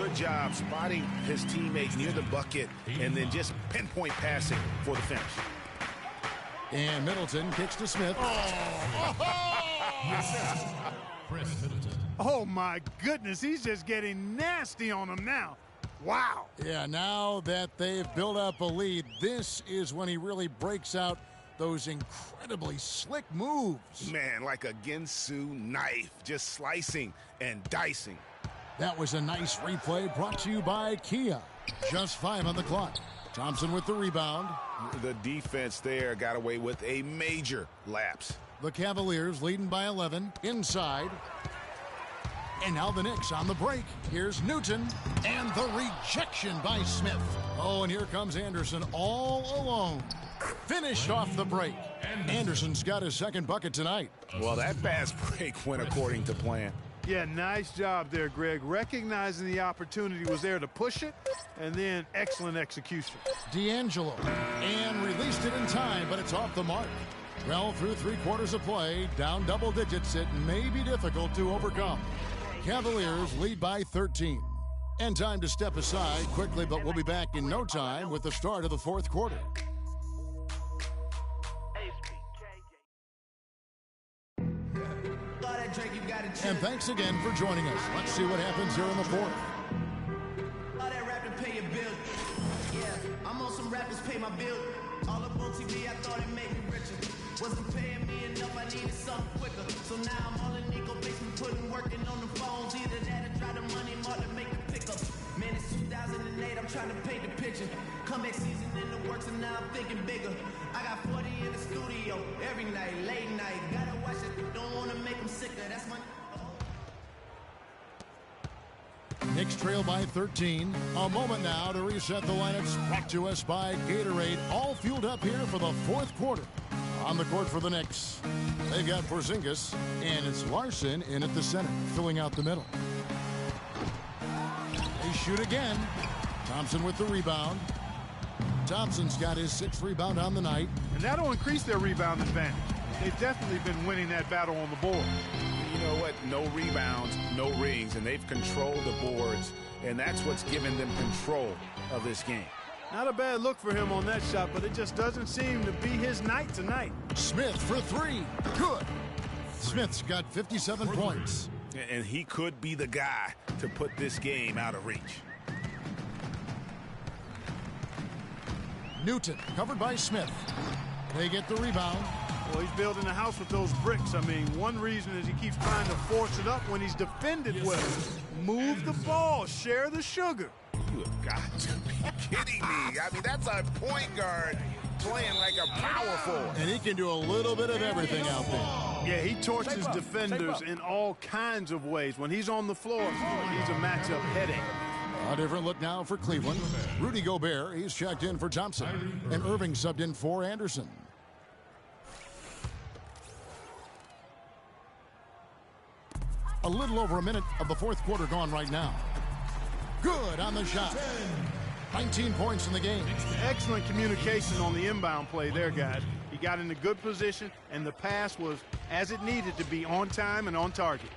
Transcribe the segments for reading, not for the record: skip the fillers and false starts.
good job spotting his teammate near the bucket and then just pinpoint passing for the finish. And Middleton kicks to Smith. Oh, my goodness. He's just getting nasty on him now. Wow. Yeah, now that they've built up a lead, this is when he really breaks out those incredibly slick moves. Man, like a Ginsu knife, just slicing and dicing. That was a nice replay brought to you by Kia. Just 5 on the clock. Thompson with the rebound. The defense there got away with a major lapse. The Cavaliers leading by 11 inside. And now the Knicks on the break. Here's Newton and the rejection by Smith. Oh, and here comes Anderson all alone. Finished off the break. Anderson's got his second bucket tonight. Well, that fast break went according to plan. Yeah, nice job there, Greg. Recognizing the opportunity was there to push it, and then excellent execution. D'Angelo, and released it in time, but it's off the mark. Well, through 3/4 of play, down double digits, it may be difficult to overcome. Cavaliers lead by 13. And time to step aside quickly, but we'll be back in no time with the start of the fourth quarter. And thanks again for joining us. Let's see what happens here in the fourth. All that rapping pay your bill. Yeah, I'm on some rappers pay my bill. All up on TV, I thought it made me richer. Wasn't paying me enough, I needed something quicker. So now I'm all in Nico basement, putting working on the phones. Either that or try the money more to make the pickups. Man, it's 2008, I'm trying to paint the picture. Comeback season in the works, and now I'm thinking bigger. I got 40 in the studio every night, late night. Gotta watch it, don't wanna make them sicker. That's my. Knicks trail by 13. A moment now to reset the lineups. Brought to us by Gatorade. All fueled up here for the fourth quarter. On the court for the Knicks, they got Porzingis, and it's Larson in at the center, filling out the middle. They shoot again. Thompson with the rebound. Thompson's got his 6th rebound on the night. And that'll increase their rebound advantage. They've definitely been winning that battle on the board. You know what? No rebounds, no rings, and they've controlled the boards, and that's what's given them control of this game. Not a bad look for him on that shot, but it just doesn't seem to be his night tonight. Smith for 3. Good. Smith's got 57 points. And he could be the guy to put this game out of reach. Newton covered by Smith. They get the rebound. Well, he's building a house with those bricks. I mean, one reason is he keeps trying to force it up when he's defended well. Move the ball, share the sugar. You have got to be kidding me. I mean, that's a point guard playing like a power forward. And he can do a little bit of everything out there. Yeah, he torches defenders in all kinds of ways. When he's on the floor, he's a matchup headache. A different look now for Cleveland. Rudy Gobert, he's checked in for Thompson. And Irving subbed in for Anderson. A little over a minute of the fourth quarter gone right now. Good on the shot. 19 points in the game. Excellent communication on the inbound play there, guys. He got in a good position, and the pass was as it needed to be, on time and on target.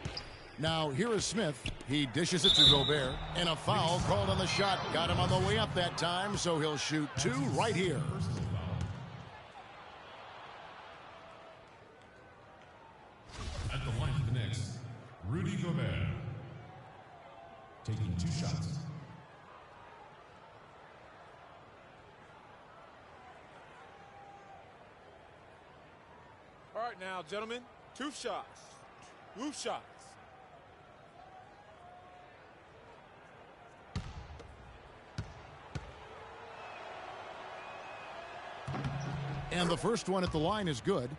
Now, here is Smith. He dishes it to Gobert, and a foul called on the shot. Got him on the way up that time, so he'll shoot 2 right here. At the line for the Knicks, Rudy Gobert, taking 2 shots. All right now, gentlemen, 2 shots. 2 shots. And the first one at the line is good.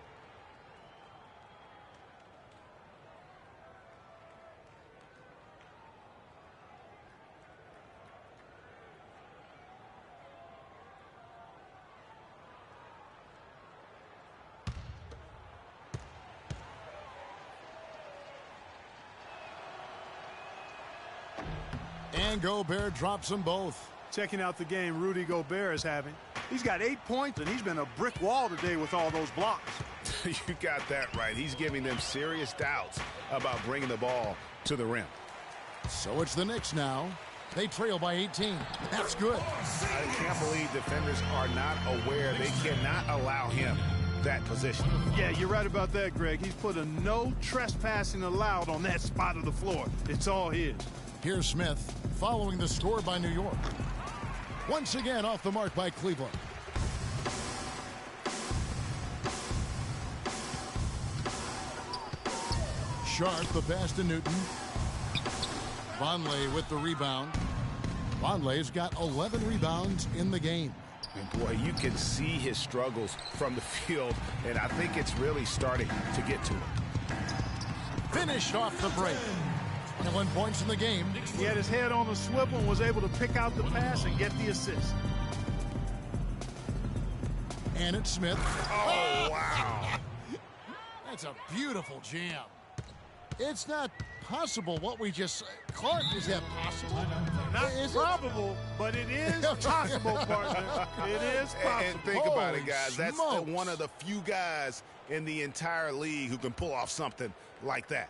And Gobert drops them both. Checking out the game Rudy Gobert is having. He's got 8 points, and he's been a brick wall today with all those blocks. You got that right. He's giving them serious doubts about bringing the ball to the rim. So it's the Knicks now. They trail by 18. That's good. I can't believe defenders are not aware. They cannot allow him that position. Yeah, you're right about that, Greg. He's put a no trespassing allowed on that spot of the floor. It's all his. Here's Smith following the score by New York. Once again off the mark by Cleveland. Sharp, the pass to Newton. Vonleh with the rebound. Vonleh's got 11 rebounds in the game. And boy, you can see his struggles from the field, and I think it's really starting to get to him. Finished off the break. 21 points in the game. He had his head on the swivel and was able to pick out the pass and get the assist. And it's Smith. Oh, wow. That's a beautiful jam. It's not possible what we just... Clark, is that possible? Not probable, but it is possible, partner. It is possible. And think about it, guys. Holy That's smokes. one of the few guys in the entire league who can pull off something like that.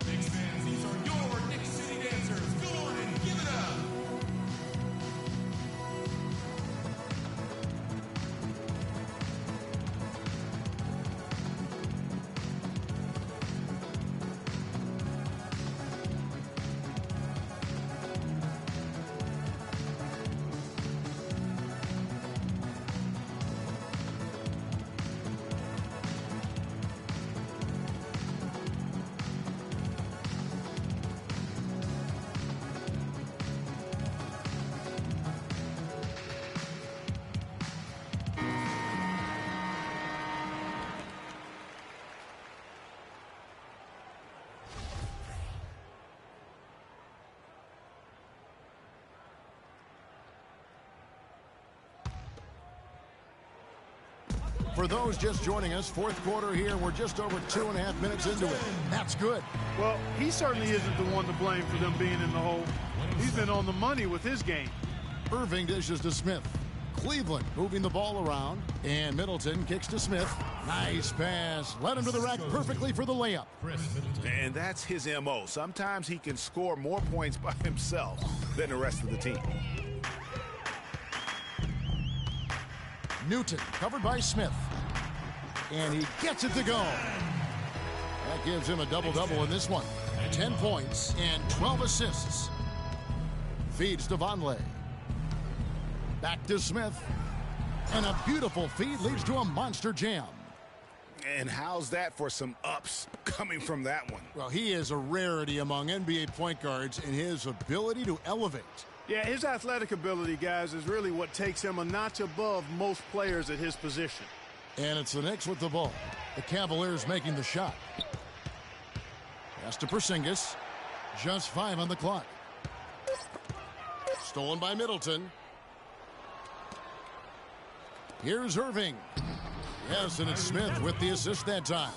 Knicks fans, these are your Knicks City dancers. Go on and give it up. For those just joining us, fourth quarter here. We're just over 2.5 minutes into it. That's good. Well, he certainly isn't the one to blame for them being in the hole. He's been on the money with his game. Irving dishes to Smith. Cleveland moving the ball around. And Middleton kicks to Smith. Nice pass. Led him to the rack perfectly for the layup. And that's his M.O. Sometimes he can score more points by himself than the rest of the team. Newton covered by Smith. And he gets it to go. That gives him a double-double in this one. 10 points and 12 assists. Feeds to Vonleh. Back to Smith. And a beautiful feed leads to a monster jam. And how's that for some ups coming from that one? Well, he is a rarity among NBA point guards in his ability to elevate. Yeah, his athletic ability, guys, is really what takes him a notch above most players at his position. And it's the Knicks with the ball. The Cavaliers making the shot. Pass to Porzingis. Just 5 on the clock. Stolen by Middleton. Here's Irving. Yes, and it's Smith with the assist that time.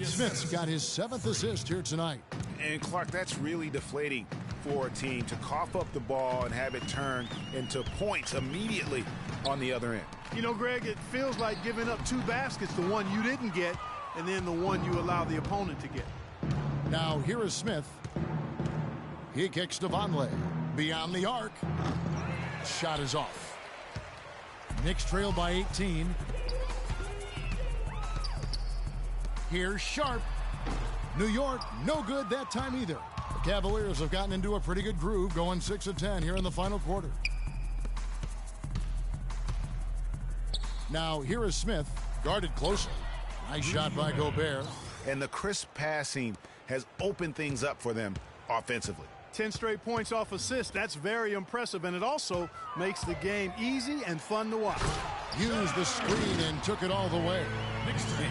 Smith's got his 7th assist here tonight. And, Clark, that's really deflating for a team to cough up the ball and have it turn into points immediately on the other end. You know, Greg, it feels like giving up 2 baskets, the one you didn't get, and then the one you allow the opponent to get. Now, here is Smith. He kicks to Vonleh. Beyond the arc. Shot is off. Knicks trail by 18. Here's Sharp. New York, no good that time either. The Cavaliers have gotten into a pretty good groove, going 6 of 10 here in the final quarter. Now, here is Smith, guarded closely. Nice shot by Gobert. And the crisp passing has opened things up for them offensively. 10 straight points off assists. That's very impressive, and it also makes the game easy and fun to watch. Used the screen and took it all the way.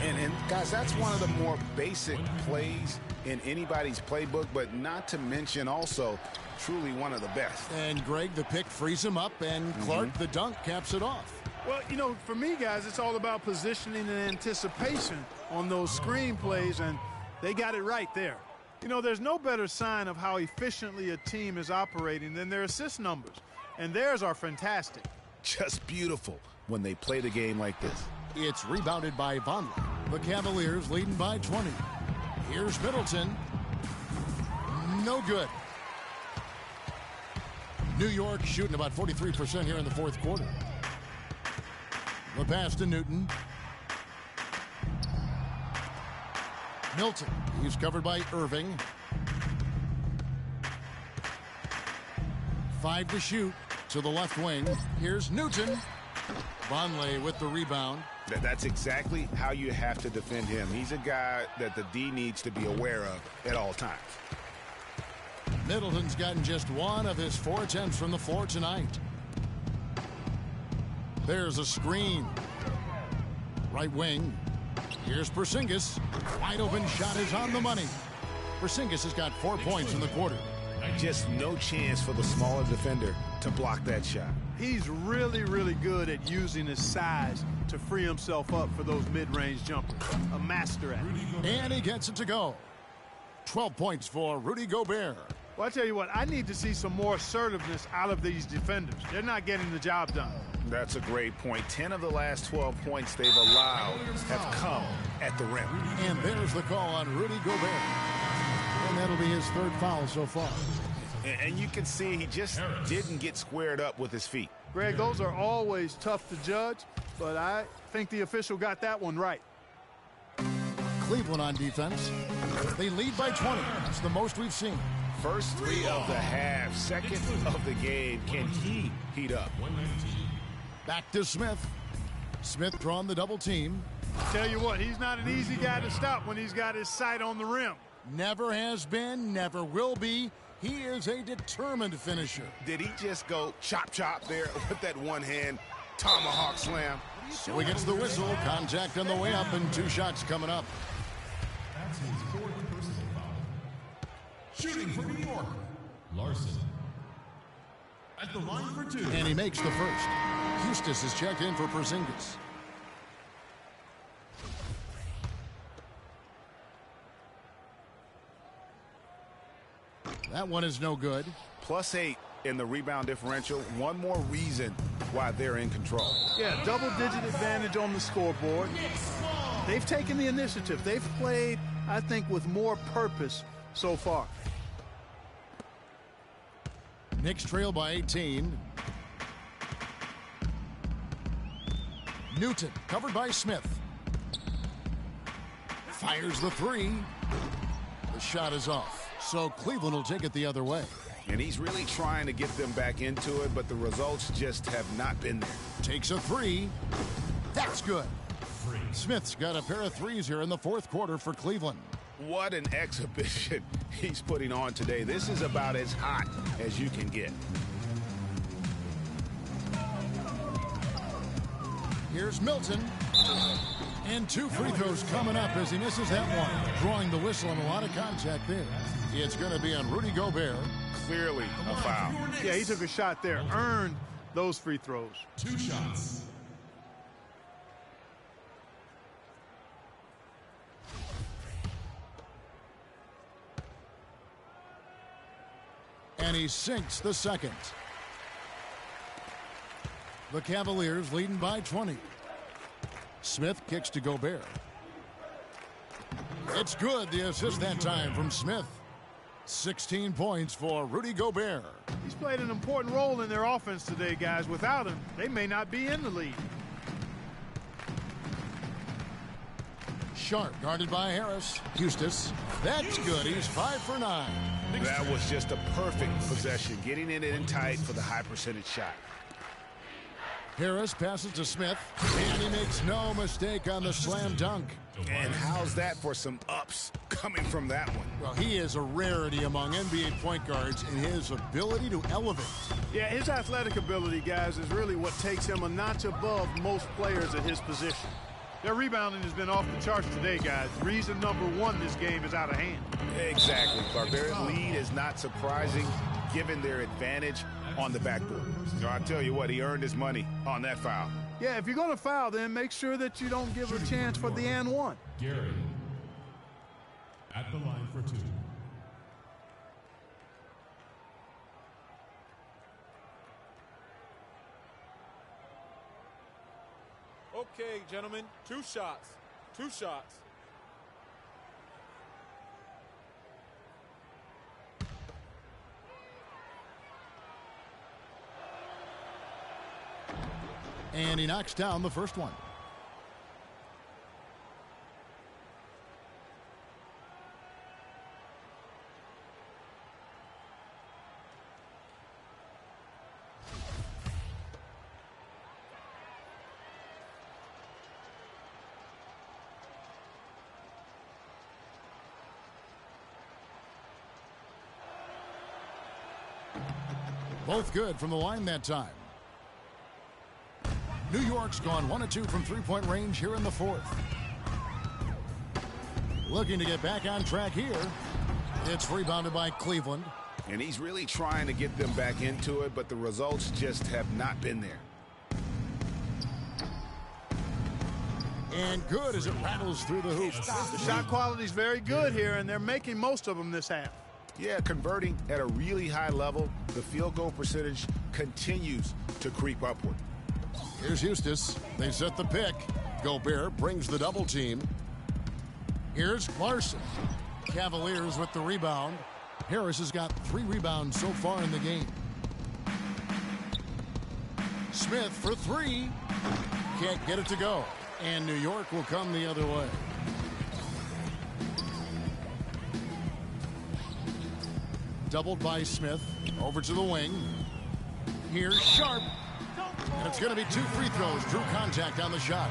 And guys, that's one of the more basic plays in anybody's playbook, but not to mention also truly one of the best. And Greg, the pick frees him up, and Clark, the dunk, caps it off. Well, you know, for me, guys, it's all about positioning and anticipation on those screen plays, and they got it right there. You know, there's no better sign of how efficiently a team is operating than their assist numbers, and theirs are fantastic. Just beautiful when they play the game like this. It's rebounded by Vonleh. The Cavaliers leading by 20. Here's Middleton. No good. New York shooting about 43% here in the fourth quarter. The pass to Newton. Milton. He's covered by Irving. 5 to shoot to the left wing. Here's Newton. Vonleh with the rebound. That's exactly how you have to defend him. He's a guy that the D needs to be aware of at all times. Middleton's gotten just 1 of his 4 attempts from the floor tonight. There's a screen. Right wing. Here's Porzingis. Wide open shot is on the money. Porzingis has got 4 points in the quarter. Just no chance for the smaller defender to block that shot. He's really, really good at using his size to free himself up for those mid-range jumpers. A master at it. And he gets it to go. 12 points for Rudy Gobert. Well, I tell you what, I need to see some more assertiveness out of these defenders. They're not getting the job done. That's a great point. 10 of the last 12 points they've allowed have come at the rim. And there's the call on Rudy Gobert. And that'll be his 3rd foul so far. And you can see he just didn't get squared up with his feet. Greg, those are always tough to judge, but I think the official got that one right. Cleveland on defense. They lead by 20. That's the most we've seen. First 3 of the half, second of the game. Can he heat up? Back to Smith. Smith drawn the double team. Tell you what, he's not an easy guy to stop when he's got his sight on the rim. Never has been, never will be. He is a determined finisher. Did he just go chop there with that one-hand tomahawk slam? So he gets the whistle. Contact on the way up and 2 shots coming up. That's his 4th personal foul. Shooting for New York, Larson. At the line for 2. And he makes the first. Eustace is checked in for Porzingis. That one is no good. +8 in the rebound differential. One more reason why they're in control. Yeah, double-digit advantage on the scoreboard. They've taken the initiative. They've played, I think, with more purpose so far. Knicks trail by 18. Newton covered by Smith. Fires the 3. The shot is off. So Cleveland will take it the other way. And he's really trying to get them back into it, but the results just have not been there. Takes a 3. That's good. Smith's got a pair of 3s here in the fourth quarter for Cleveland. What an exhibition he's putting on today. This is about as hot as you can get. Here's Milton. And 2 free throws coming up as he misses that one. Drawing the whistle and a lot of contact there. It's going to be on Rudy Gobert. Clearly a foul. Yeah, he took a shot there. Earned those free throws. 2 shots. And he sinks the second. The Cavaliers leading by 20. Smith kicks to Gobert. It's good. The assist that time from Smith. 16 points for Rudy Gobert. He's played an important role in their offense today, guys. Without him, they may not be in the lead. Sharp guarded by Harris. Eustace. That's good. He's 5 for 9. That was just a perfect possession, getting it in tight for the high percentage shot. Harris passes to Smith, and he makes no mistake on the slam dunk. And how's that for some ups coming from that one? Well, he is a rarity among NBA point guards in his ability to elevate. Yeah, his athletic ability, guys, is really what takes him a notch above most players at his position. Their rebounding has been off the charts today, guys. Reason number 1, this game is out of hand. Exactly, Clark. Their lead is not surprising given their advantage on the backboard. So I tell you what, he earned his money on that foul. Yeah, if you're going to foul, then make sure that you don't give a chance for the and 1. Gary. At the line for 2. Okay, gentlemen, 2 shots. 2 shots. And he knocks down the first one. Both good from the line that time. New York's gone 1 of 2 from three-point range here in the fourth. Looking to get back on track here. It's rebounded by Cleveland. And he's really trying to get them back into it, but the results just have not been there. And good as it rattles through the hoop. The shot quality is very good here, and they're making most of them this half. Yeah, converting at a really high level. The field goal percentage continues to creep upward. Here's Eustace. They set the pick. Gobert brings the double team. Here's Larson. Cavaliers with the rebound. Harris has got 3 rebounds so far in the game. Smith for 3. Can't get it to go. And New York will come the other way. Doubled by Smith. Over to the wing. Here's Sharp. And it's going to be 2 free throws. Drew contact on the shot.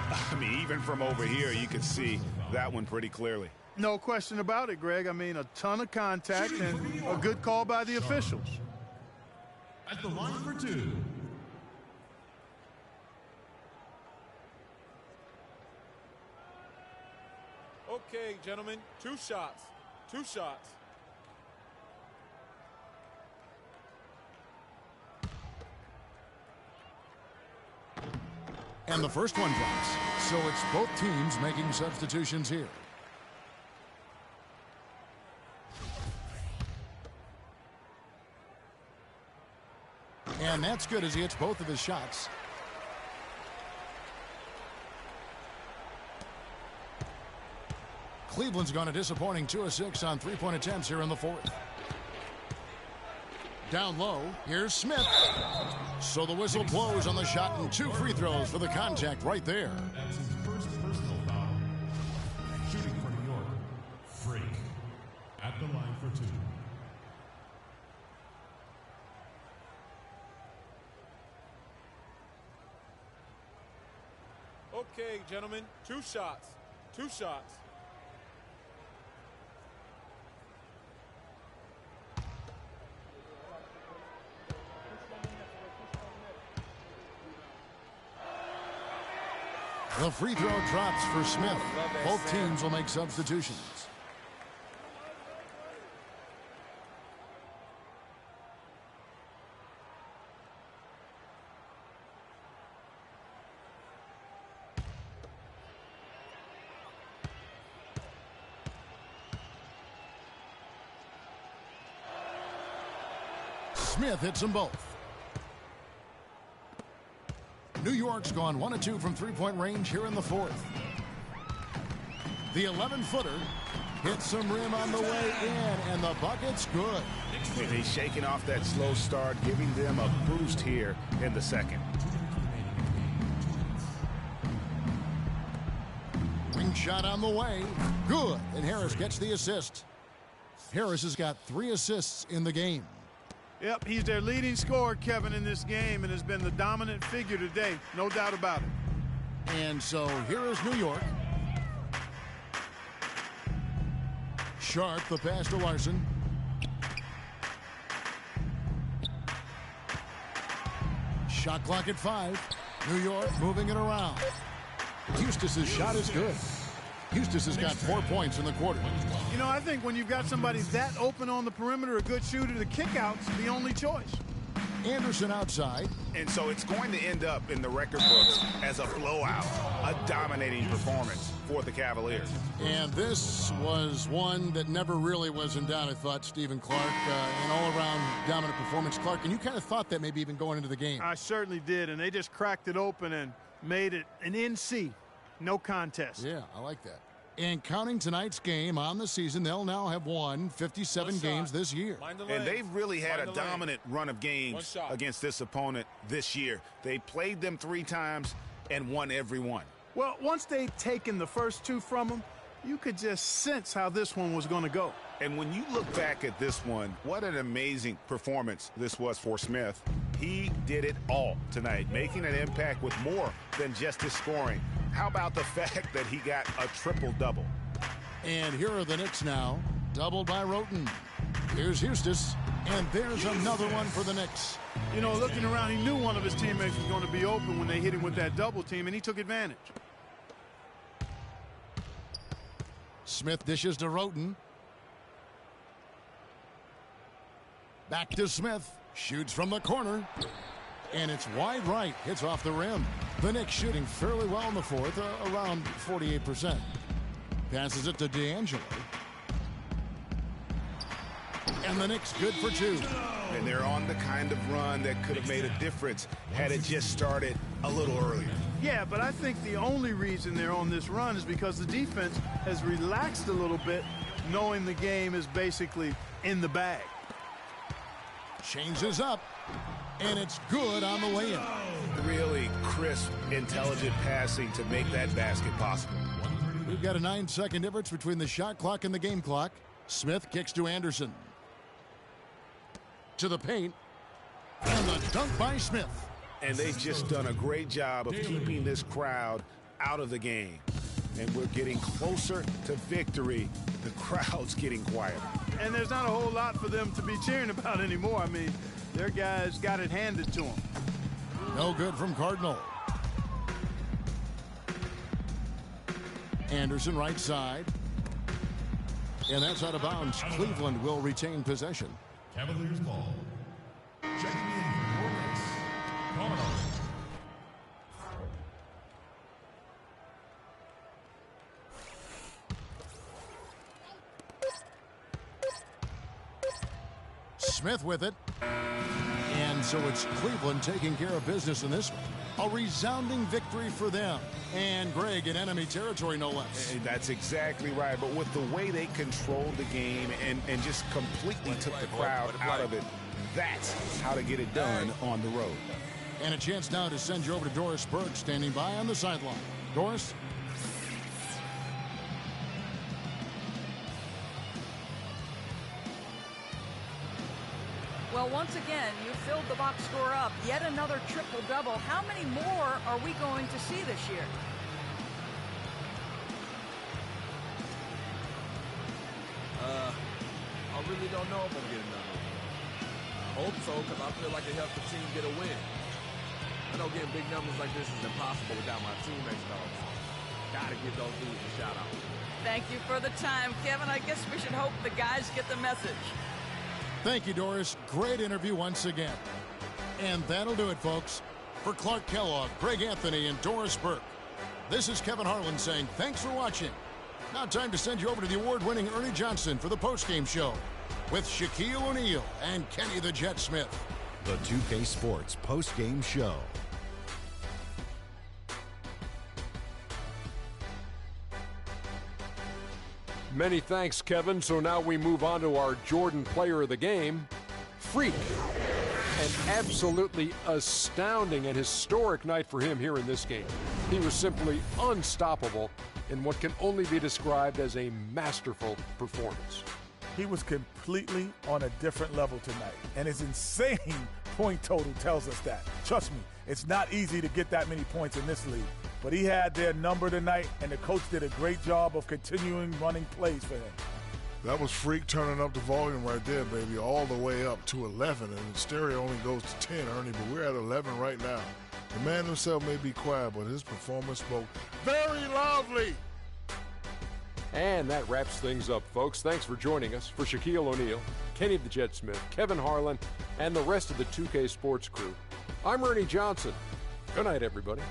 I mean, even from over here, you can see that one pretty clearly. No question about it, Greg. I mean, a ton of contact and a good call by the officials. At the line for 2. Okay, gentlemen, 2 shots. 2 shots. And the first one drops. So it's both teams making substitutions here. And that's good as he hits both of his shots. Cleveland's gone a disappointing 2 of 6 on three-point attempts here in the fourth. Down low, here's Smith. So the whistle blows on the shot and 2 free throws for the contact right there. That's his first personal foul. Shooting for New York, Freak. At the line for 2. Okay, gentlemen, 2 shots. 2 shots. The free throw drops for Smith. Both teams will make substitutions. Smith hits them both. New York's gone 1 of 2 from three-point range here in the fourth. The 11-footer hits some rim on the way in, and the bucket's good. And he's shaking off that slow start, giving them a boost here in the second. Ring shot on the way. Good. And Harris gets the assist. Harris has got 3 assists in the game. Yep, he's their leading scorer, Kevin, in this game, and has been the dominant figure today. No doubt about it. And so here is New York. Sharp, the pass to Larson. Shot clock at 5. New York moving it around. Eustace's shot is good. Eustace has got 4 points in the quarter. You know, I think when you've got somebody that open on the perimeter, a good shooter, the kickout's the only choice. Anderson outside. And so it's going to end up in the record books as a blowout, a dominating performance for the Cavaliers. And this was one that never really was in doubt, I thought, Stephen Clark. An all-around dominant performance. Clark, and you kind of thought that maybe even going into the game. I certainly did, and they just cracked it open and made it an NC. No contest. Yeah, I like that. And counting tonight's game on the season, they'll now have won 57 games this year. And they've really had a dominant run of games against this opponent this year. They played them 3 times and won every one. Well, once they'd taken the first 2 from them, you could just sense how this one was going to go. And when you look back at this one, what an amazing performance this was for Smith. He did it all tonight, making an impact with more than just his scoring. How about the fact that he got a triple-double? And here are the Knicks now, doubled by Roten. Here's Eustace, and there's another one for the Knicks. You know, looking around, he knew one of his teammates was going to be open when they hit him with that double team, and he took advantage. Smith dishes to Roten. Back to Smith. Shoots from the corner. And it's wide right. Hits off the rim. The Knicks shooting fairly well in the fourth, around 48%. Passes it to D'Angelo. And the Knicks good for 2. And they're on the kind of run that could have made a difference had it just started a little earlier. Yeah, but I think the only reason they're on this run is because the defense has relaxed a little bit, knowing the game is basically in the bag. Changes up, and it's good on the layup. Really crisp, intelligent passing to make that basket possible. We've got a 9-second difference between the shot clock and the game clock. Smith kicks to Anderson. To the paint, and the dunk by Smith. And they've just done a great job of keeping this crowd out of the game. And we're getting closer to victory. The crowd's getting quieter. And there's not a whole lot for them to be cheering about anymore. I mean, their guys got it handed to them. No good from Cardinal. Anderson right side. And that's out of bounds. Cleveland will retain possession. Cavaliers ball. Checking in for your Knicks, Cardinal. Smith with it. And so it's Cleveland taking care of business in this one. A resounding victory for them. And Greg in enemy territory, no less. And that's exactly right. But with the way they controlled the game and just completely took the crowd out of it, that's how to get it done on the road. And a chance now to send you over to Doris Burke, standing by on the sideline. Doris? Well, once again, you filled the box score up. Yet another triple-double. How many more are we going to see this year? I really don't know if I'm getting another one. I hope so, because I feel like it helps the team get a win. I know getting big numbers like this is impossible without my teammates, though. Gotta give those dudes a shout-out. Thank you for the time, Kevin. I guess we should hope the guys get the message. Thank you, Doris. Great interview once again. And that'll do it, folks. For Clark Kellogg, Greg Anthony, and Doris Burke, this is Kevin Harlan saying thanks for watching. Now time to send you over to the award-winning Ernie Johnson for the postgame show with Shaquille O'Neal and Kenny the Jet Smith. The 2K Sports postgame show. Many thanks, Kevin. So now we move on to our Jordan player of the game, Freak. An absolutely astounding and historic night for him here in this game. He was simply unstoppable in what can only be described as a masterful performance. He was completely on a different level tonight, and his insane point total tells us that. Trust me, it's not easy to get that many points in this league, but he had their number tonight, and the coach did a great job of continuing running plays for him. That was Freak turning up the volume right there, baby, all the way up to 11, and the stereo only goes to 10, Ernie, but we're at 11 right now. The man himself may be quiet, but his performance spoke very loudly. And that wraps things up, folks. Thanks for joining us. For Shaquille O'Neal, Kenny the Jet Smith, Kevin Harlan, and the rest of the 2K Sports crew, I'm Ernie Johnson. Good night, everybody.